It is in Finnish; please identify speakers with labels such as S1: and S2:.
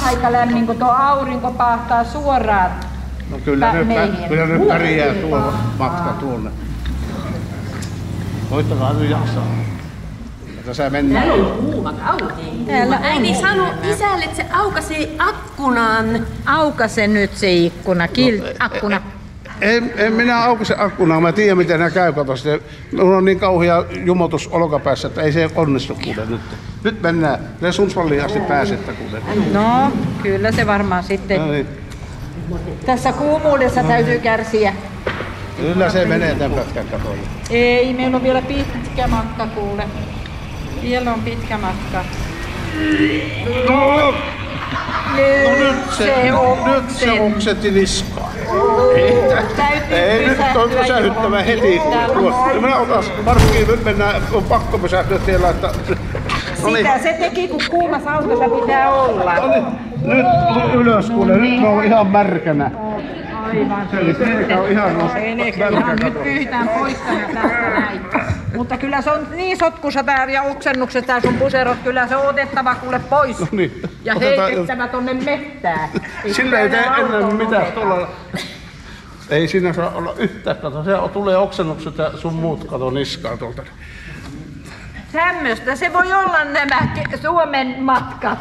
S1: aika lämmin, kun tuo aurinko pahtaa suoraan.
S2: No kyllä nyt pärjää tuo matka tuonne. Koittakaa nyt jaksaa. Tässä mennään.
S3: Täällä on kuuma kauhean. Äiti sanoi isälle, että se aukasi akkunan.
S1: Aukase nyt se ikkuna, akkuna.
S2: En minä aukaise akkunaa, mä tiedän miten nää käy, kato sitten. Mulla on niin kauhea jumotus olkapäässä, että ei se onnistu kuule nyt. Nyt mennään, se Sundsvalliin asti pääsette kuule.
S1: No, kyllä se varmaan sitten.
S2: No niin.
S1: Tässä kuumuudessa täytyy kärsiä.
S2: Kyllä se menee tämän pätkän katolle.
S1: Ei, meillä on vielä pitkä matka kuule. Vielä on pitkä matka.
S2: No nyt se oksetti niskaan. Ei nyt on pysähyttävä heti. Minä otas parkkiin, nyt mennään, on pakko pysähtyä siellä, että...
S1: Sitä se teki, kun kuumassa autossa pitää olla.
S2: Nyt ylös kuule, nyt on ihan märkänä.
S1: Aivan.
S2: Se on ihan märkä.
S1: Nyt pyyhitään pois tästä näin. Mutta kyllä se on niin sotkussa tää ja oksennukset tää sun puserot, kyllä se on otettava kuule pois.
S2: No niin.
S1: Ja heitettävä tonne mettään.
S2: Sillä ei tee ennen mitään tuolla. Ei siinä saa olla yhtään, kato. Se tulee oksennukset ja sun muut kato niskaa tuolta.
S1: Tämmöstä se voi olla nämä Suomen matkat.